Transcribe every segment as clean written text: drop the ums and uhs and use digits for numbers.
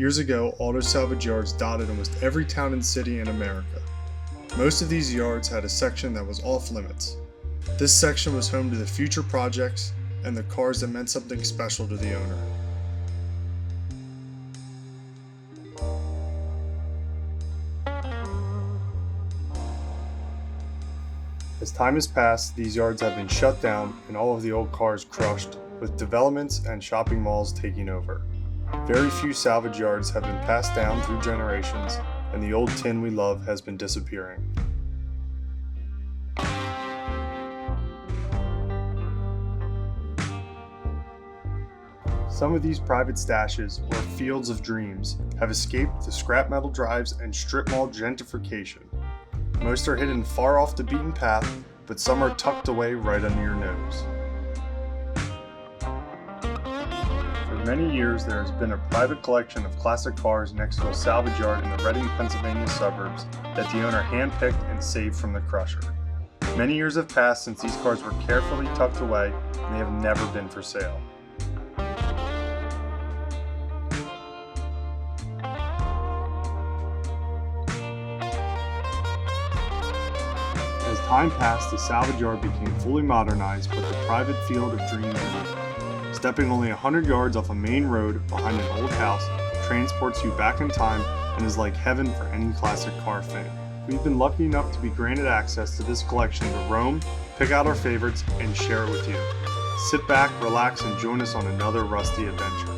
Years ago, auto salvage yards dotted almost every town and city in America. Most of these yards had a section that was off limits. This section was home to the future projects and the cars that meant something special to the owner. As time has passed, these yards have been shut down and all of the old cars crushed, with developments and shopping malls taking over. Very few salvage yards have been passed down through generations, and the old tin we love has been disappearing. Some of these private stashes, or fields of dreams, have escaped the scrap metal drives and strip mall gentrification. Most are hidden far off the beaten path, but some are tucked away right under your nose. For many years, there has been a private collection of classic cars next to a salvage yard in the Reading, Pennsylvania suburbs that the owner handpicked and saved from the crusher. Many years have passed since these cars were carefully tucked away, and they have never been for sale. As time passed, the salvage yard became fully modernized, but the private field of dreams remained. Stepping only 100 yards off a main road behind an old house transports you back in time and is like heaven for any classic car fan. We've been lucky enough to be granted access to this collection to roam, pick out our favorites, and share it with you. Sit back, relax, and join us on another rusty adventure.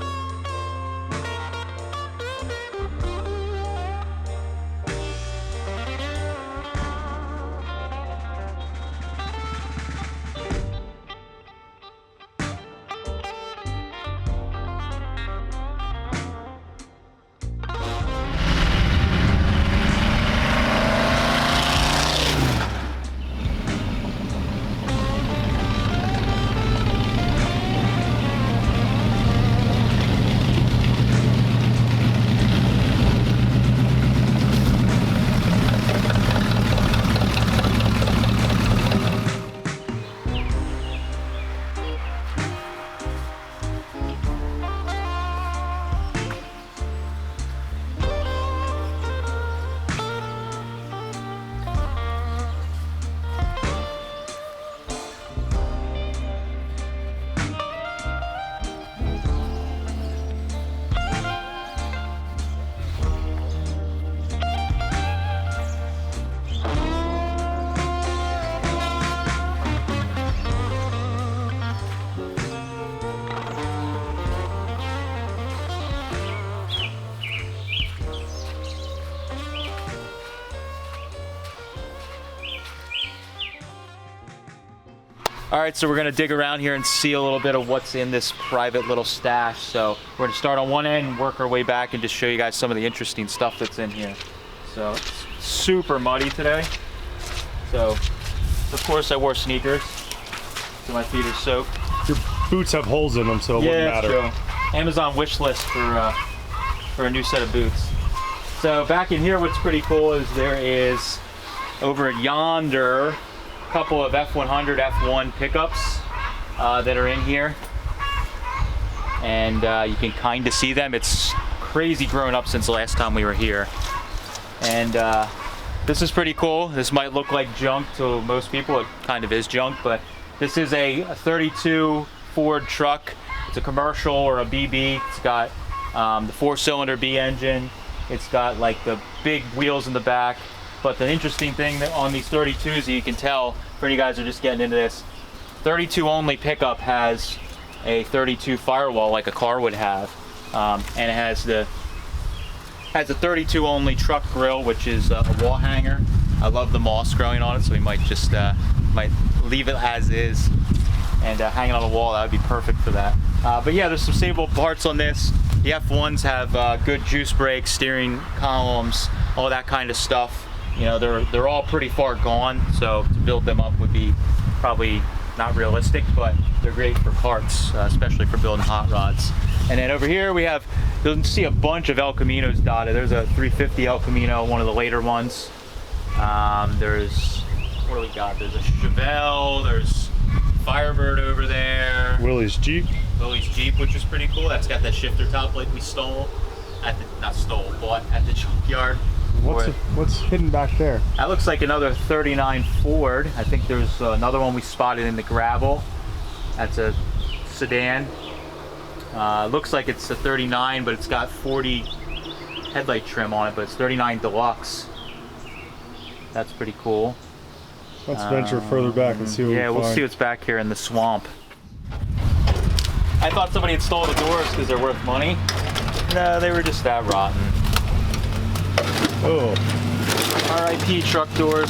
All right, so we're gonna dig around here and see a little bit of what's in this private little stash. So we're gonna start on one end, work our way back, and just show you guys some of the interesting stuff that's in here. So it's super muddy today. So of course I wore sneakers, so my feet are soaked. Your boots have holes in them, so it wouldn't matter. Yeah, true. Amazon wish list for a new set of boots. So back in here, what's pretty cool is there is over at yonder couple of F100 F1 pickups that are in here, and you can kind of see them. It's crazy grown up since the last time we were here, and this is pretty cool. This might look like junk to most people. It kind of is junk, but this is a 32 Ford truck. It's a commercial or a BB. It's got the 4-cylinder B engine. It's got like the big wheels in the back. But the interesting thing that on these 32s, you can tell, for you guys who are just getting into this, 32 only pickup has a 32 firewall like a car would have, and it has a 32 only truck grill, which is a wall hanger. I love the moss growing on it, so we might just might leave it as is and hang it on the wall. That would be perfect for that. But yeah, there's some savable parts on this. The F1s have good juice brakes, steering columns, all that kind of stuff. You know, they're all pretty far gone, so to build them up would be probably not realistic, but they're great for parts, especially for building hot rods. And then over here we have, you'll see a bunch of El Caminos dotted. There's a 350 El Camino, one of the later ones. There's, what do we got? There's a Chevelle, there's Firebird over there. Willie's Jeep. Willie's Jeep, which is pretty cool. That's got that shifter top like we stole. bought at the junkyard. What's hidden back there? That looks like another 39 Ford. I think there's another one we spotted in the gravel. That's a sedan. Looks like it's a 39, but it's got 40 headlight trim on it, but it's 39 Deluxe. That's pretty cool. Let's venture further back and see what we find. Yeah, we'll see what's back here in the swamp. I thought somebody had stole the doors because they're worth money. No, they were just that rotten. Oh. RIP truck doors.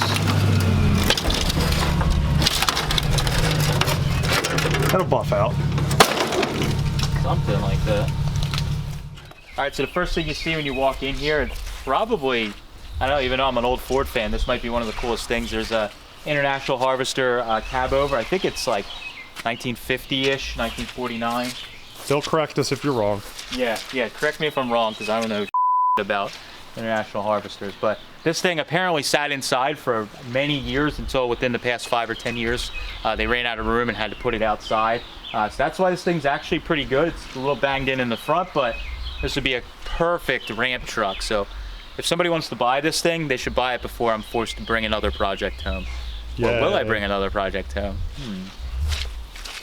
That'll buff out. Something like that. Alright, so the first thing you see when you walk in here, it's probably, I don't know, even though I'm an old Ford fan, this might be one of the coolest things. There's a International Harvester cabover. I think it's like 1950-ish, 1949. They'll correct us if you're wrong. Yeah, correct me if I'm wrong, because I don't know about International Harvesters. But this thing apparently sat inside for many years until within the past 5 or 10 years. They ran out of room and had to put it outside. So that's why this thing's actually pretty good. It's a little banged in the front, but this would be a perfect ramp truck. So if somebody wants to buy this thing, they should buy it before I'm forced to bring another project home. Yeah. Or will I bring another project home?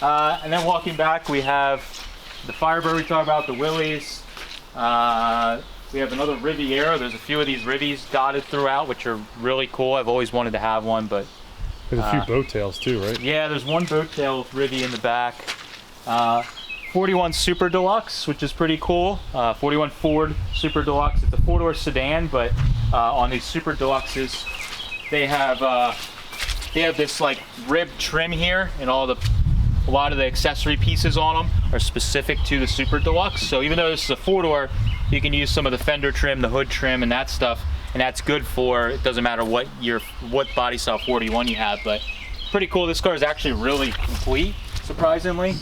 And then walking back, we have the Firebird we talked about, the Willys. We have another Riviera. There's a few of these Rivies dotted throughout, which are really cool. I've always wanted to have one, but there's a few boat tails too, right? yeah, there's one boat tail Rivy in the back. 41 Super Deluxe, which is pretty cool. 41 Ford Super Deluxe. It's a four-door sedan, but on these Super Deluxes, they have this like rib trim here, and a lot of the accessory pieces on them are specific to the Super Deluxe. So even though this is a four-door, you can use some of the fender trim, the hood trim, and that stuff, and that's good for, it doesn't matter what body style 41 you have, but pretty cool. This car is actually really complete, surprisingly.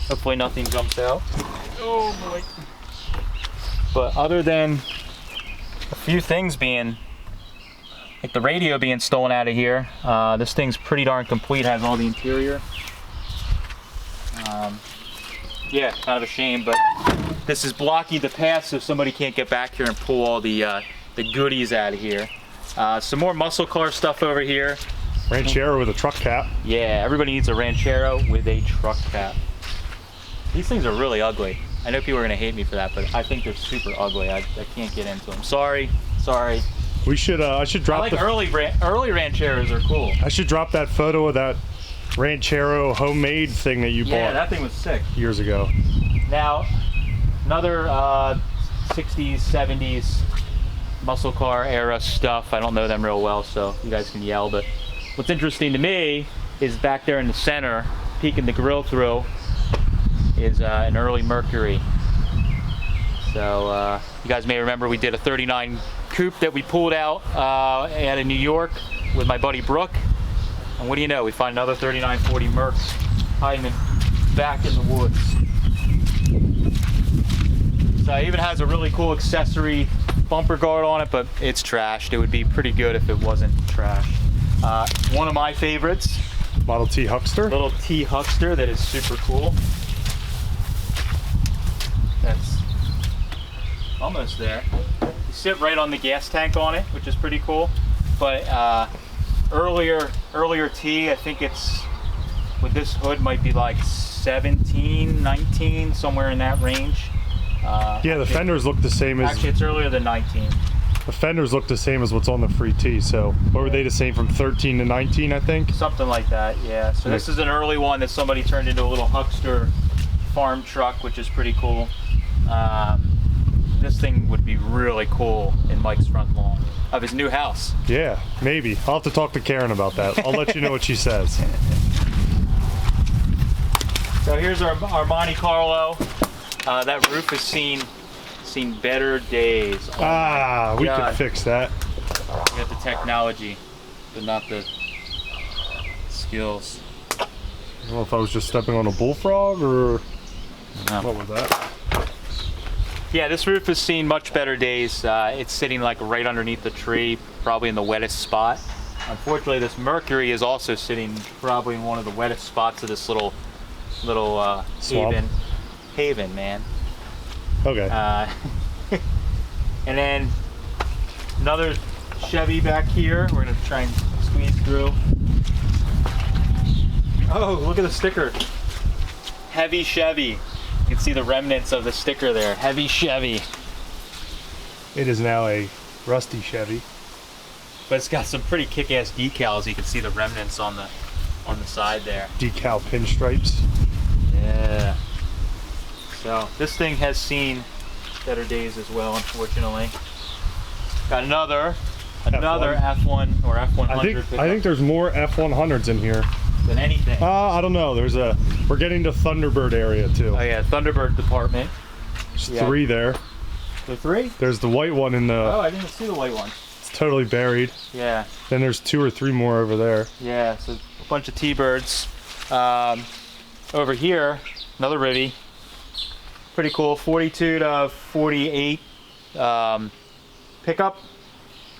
Hopefully nothing jumps out. Oh boy. But other than a few things being, like the radio being stolen out of here, this thing's pretty darn complete, has all the interior. Yeah, kind of a shame, but this is blocking the path so somebody can't get back here and pull all the goodies out of here. Some more muscle car stuff over here. Ranchero with a truck cap. Yeah, everybody needs a Ranchero with a truck cap. These things are really ugly. I know people are gonna hate me for that, but I think they're super ugly. I can't get into them. Sorry. We should. I should drop. I like early Rancheros are cool. I should drop that photo of that Ranchero homemade thing that you bought. Yeah, that thing was sick. Years ago. Now, another 60s, 70s muscle car era stuff. I don't know them real well, so you guys can yell. But what's interesting to me is back there in the center, peeking the grill through, is an early Mercury. So you guys may remember we did a 39 coupe that we pulled out out of New York with my buddy Brooke. And what do you know? We find another 3940 Mercs hiding back in the woods. So it even has a really cool accessory bumper guard on it, but it's trashed. It would be pretty good if it wasn't trashed. One of my favorites. Model T Huckster? Little T Huckster that is super cool. That's almost there. You sit right on the gas tank on it, which is pretty cool. But earlier T, I think it's, with this hood, might be like 17, 19, somewhere in that range. Yeah, the fenders look the same as... Actually, it's earlier than 19. The fenders look the same as what's on the free T, so what were they the same from 13 to 19, I think? Something like that, yeah. So this is an early one that somebody turned into a little Huckster farm truck, which is pretty cool. This thing would be really cool in Mike's front lawn of his new house. Yeah, maybe. I'll have to talk to Karen about that. I'll let you know what she says. So here's our Monte Carlo. That roof has seen better days. Oh we can fix that. We got the technology, but not the skills. I don't know if I was just stepping on a bullfrog or no. What was that? Yeah, this roof has seen much better days. It's sitting like right underneath the tree, probably in the wettest spot. Unfortunately, this Mercury is also sitting probably in one of the wettest spots of this little haven, man. Okay. And then another Chevy back here. We're gonna try and squeeze through. Oh, look at the sticker. Heavy Chevy. You can see the remnants of the sticker there. Heavy Chevy. It is now a rusty Chevy. But it's got some pretty kick-ass decals. You can see the remnants on the side there. Decal pinstripes. Yeah. So this thing has seen better days as well, unfortunately. Got another F1 or F100. I think there's more F100s in here than anything. I don't know. We're getting to Thunderbird area too. Oh yeah, Thunderbird department. There's 3 there. The 3? There's the white one in the. Oh, I didn't see the white one. It's totally buried. Yeah. Then there's 2 or 3 more over there. Yeah, so a bunch of T-birds. Over here, another Rivy. Pretty cool, 42 to 48 pickup.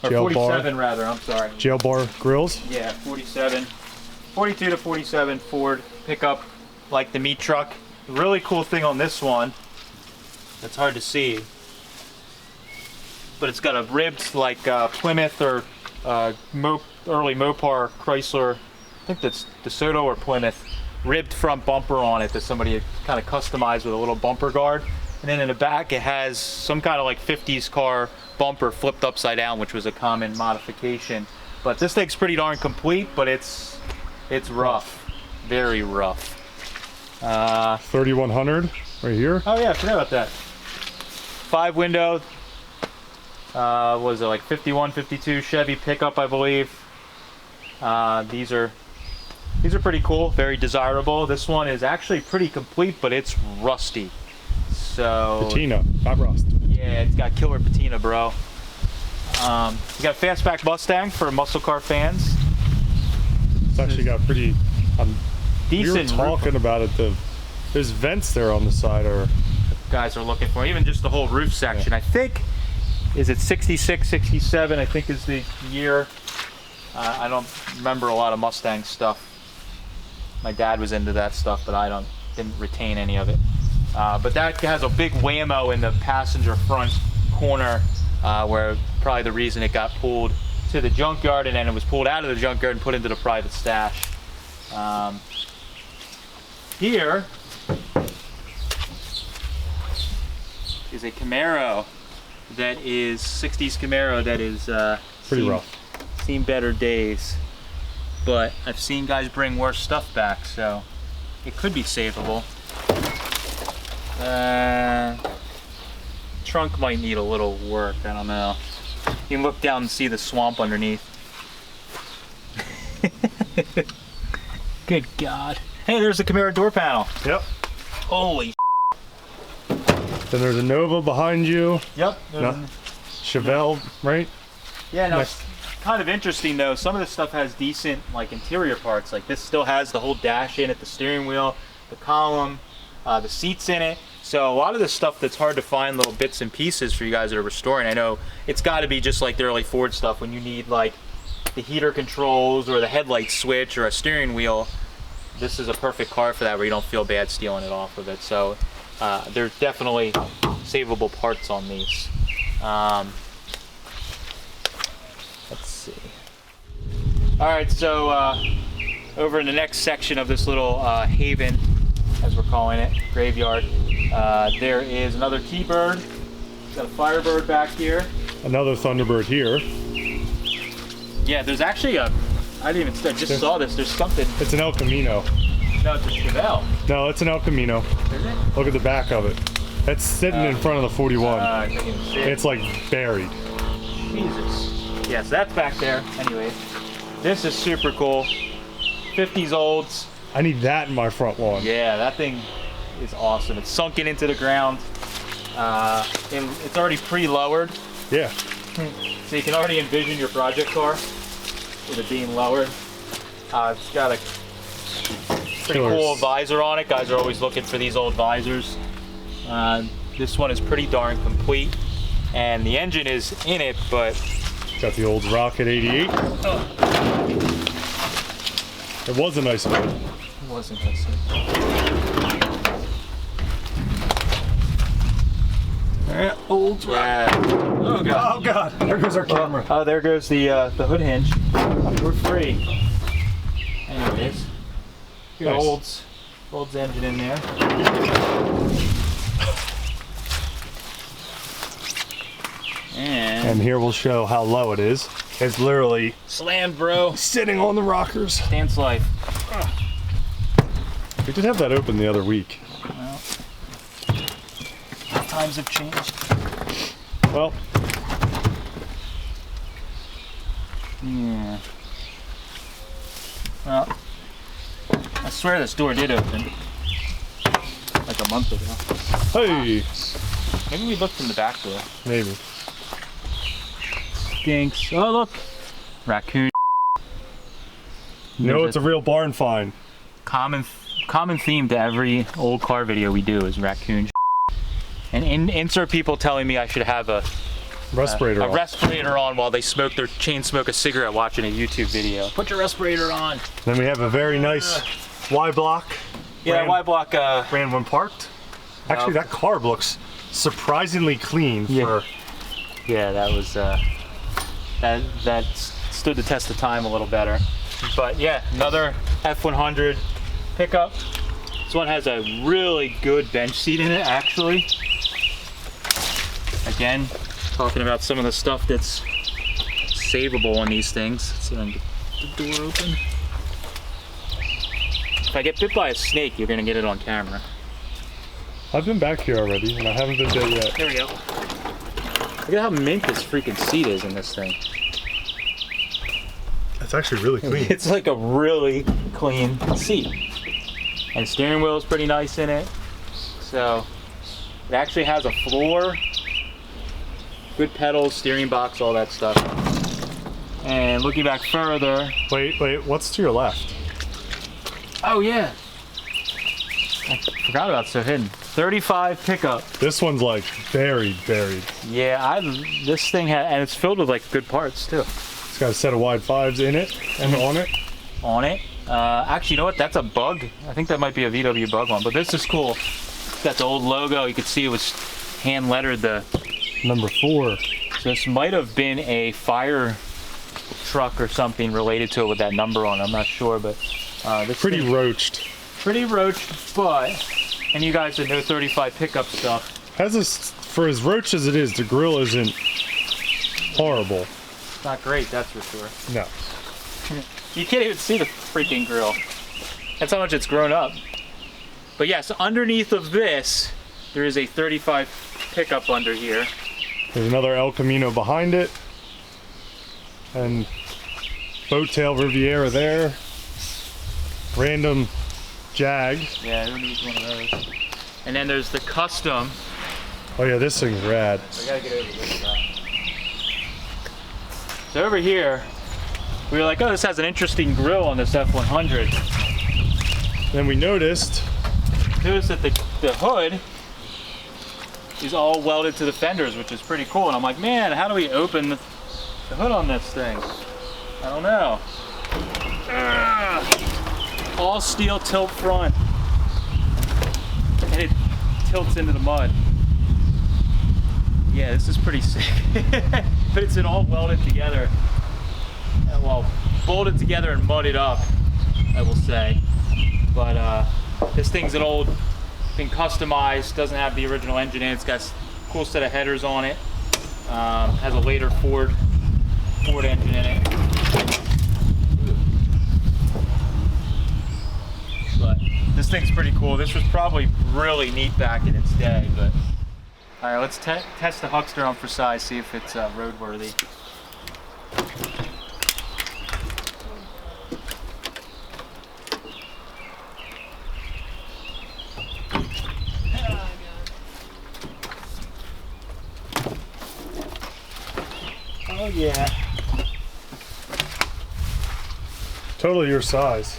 Or Jail 47 bar. rather, I'm sorry. Jail bar grills. Yeah, 47. 42 to 47 Ford pickup, like the meat truck. The really cool thing on this one, that's hard to see, but it's got a ribbed like Plymouth or early Mopar Chrysler, I think that's DeSoto or Plymouth, ribbed front bumper on it that somebody had kind of customized with a little bumper guard. And then in the back it has some kind of like 50s car bumper flipped upside down, which was a common modification. But this thing's pretty darn complete, but it's rough, very rough. 3100 right here. Oh yeah, I forgot about that. 5 window, was it like 51, 52 Chevy pickup, I believe. These are pretty cool, very desirable. This one is actually pretty complete, but it's rusty. So Patina, not rust. yeah, it's got killer patina, bro. You got a fastback Mustang for muscle car fans. It's actually got pretty Decent. We were talking about it. There's vents there on the side, or guys are looking for. Even just the whole roof section. I think, is it 66, 67? I think is the year. I don't remember a lot of Mustang stuff. My dad was into that stuff, but didn't retain any of it. But that has a big whammo in the passenger front corner, where probably the reason it got pulled to the junkyard, and then it was pulled out of the junkyard and put into the private stash. Here is a Camaro that is 60s Camaro that is pretty rough. Seen better days, but I've seen guys bring worse stuff back, so it could be savable. Trunk might need a little work, I don't know. You can look down and see the swamp underneath. Good God. Hey, there's the Camaro door panel. Yep. Holy Then there's a Nova behind you. Yep. Chevelle, right? Yeah, no, Next. it's kind of interesting though. Some of this stuff has decent like interior parts. Like this still has the whole dash in it, the steering wheel, the column, the seats in it. So a lot of this stuff that's hard to find little bits and pieces for you guys that are restoring. I know it's got to be just like the early Ford stuff when you need like the heater controls or the headlight switch or a steering wheel. This is a perfect car for that, where you don't feel bad stealing it off of it. So there's definitely savable parts on these. Let's see. All right, so over in the next section of this little haven, as we're calling it, graveyard, there is another T-bird. Got a Firebird back here. Another Thunderbird here. Yeah, there's actually I didn't even, I just saw this, there's something. It's an El Camino. No, it's a Chevelle. No, it's an El Camino. Is it? Look at the back of it. It's sitting in front of the 41. I can't even see it. It's like buried. Jesus. Yes, that's back there. Anyway, this is super cool. 50s olds. I need that in my front lawn. Yeah, that thing is awesome. It's sunken into the ground. It's already pre-lowered, Yeah. so you can already envision your project car with it being lowered. It's got a pretty cool visor on it. Guys are always looking for these old visors. This one is pretty darn complete, and the engine is in it, but Got the old Rocket 88. It was a nice one. it wasn't this. Old. Yeah. Oh god. Oh god. There goes our camera. Oh, there goes the hood hinge. We're free. Anyways, Nice. Old's engine in there. And here we'll show how low it is. It's literally Slammed, bro. sitting on the rockers. Dance life. We did have that open the other week. Well, times have changed. Well, Yeah. Well, I swear this door did open. Like a month ago. hey, Maybe we looked in the back door. maybe. Stinks. Oh, look. Raccoon. No, it's a real barn find. Common theme to every old car video we do is raccoon. And insert people telling me I should have a Respirator on. respirator on while they chain smoke a cigarette watching a YouTube video. Put your respirator on. Then we have a very nice Y block. Yeah, Y block. Ran when parked. Actually, that carb looks surprisingly clean for. Yeah, that was that stood the test of time a little better. But yeah, another F100 pickup. This one has a really good bench seat in it, actually. Again, talking about some of the stuff that's savable on these things. Let's see if I can get the door open. If I get bit by a snake, you're gonna get it on camera. I've been back here already, and I haven't been bit yet. There we go. Look at how mint this freaking seat is in this thing. It's actually really clean. It's like a really clean seat. And the steering wheel is pretty nice in it. So it actually has a floor, good pedals, steering box, all that stuff. And looking back further. Wait, what's to your left? Oh yeah. I forgot about so hidden. 35 pickup. This one's like buried. Yeah, this thing and it's filled with like good parts too. It's got a set of wide fives in it and on it. On it. Actually, you know what? That's a bug. I think that might be a VW bug one, but this is cool. It's got the old logo. You could see it was hand lettered the Number 4. So this might have been a fire truck or something related to it with that number on it. I'm not sure, but this Pretty thing, roached. pretty roached, but and you guys that know 35 pickup stuff. Has this, for as roached as it is, the grill isn't horrible. It's not great, that's for sure. No. You can't even see the freaking grill. That's how much it's grown up. But yes, underneath of this, there is a 35 pickup under here. There's another El Camino behind it. And boat tail Riviera there. Random Jag. Yeah, who needs one of those? And then there's the custom. Oh yeah, this thing's rad. I gotta get over this guy. So over here, we were like, oh, this has an interesting grill on this F100. Then we noticed That the hood is all welded to the fenders, which is pretty cool. And I'm like, man, how do we open the hood on this thing? I don't know. All steel tilt front. And it tilts into the mud. Yeah, this is pretty sick. But it's all welded together. Well, bolted together and mudded up, I will say. But this thing's been customized, doesn't have the original engine in it. It's got a cool set of headers on it. Has a later Ford engine in it. But this thing's pretty cool. This was probably really neat back in its day. But all right, let's test the Huckster on for size, see if it's roadworthy. Oh yeah. totally your size.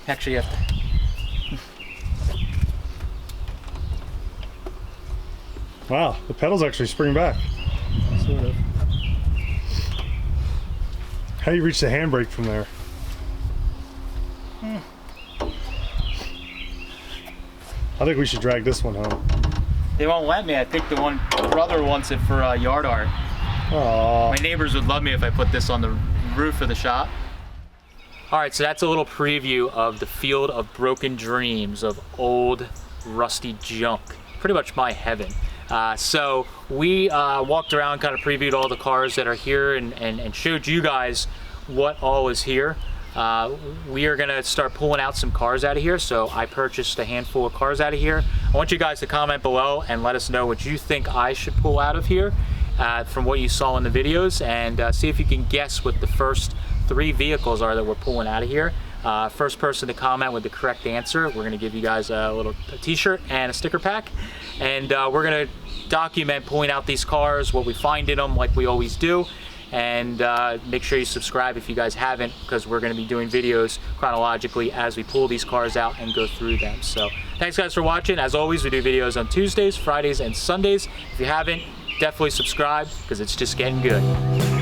Actually, you have to. Wow, the pedals actually spring back. Sort of. How do you reach the handbrake from there? Hmm. I think we should drag this one home. They won't let me. I think the one brother wants it for yard art. Aww. My neighbors would love me if I put this on the roof of the shop. All right, so that's a little preview of the field of broken dreams, of old rusty junk. Pretty much my heaven. So we walked around, kind of previewed all the cars that are here and showed you guys what all is here. We are gonna start pulling out some cars out of here. So I purchased a handful of cars out of here. I want you guys to comment below and let us know what you think I should pull out of here from what you saw in the videos, and see if you can guess what the first 3 vehicles are that we're pulling out of here. First person to comment with the correct answer, we're gonna give you guys a t-shirt and a sticker pack, and we're gonna document pulling out these cars, what we find in them, like we always do. And make sure you subscribe if you guys haven't, because we're going to be doing videos chronologically as we pull these cars out and go through them. So thanks guys for watching. As always, we do videos on Tuesdays, Fridays, and Sundays. If you haven't, definitely subscribe, because it's just getting good.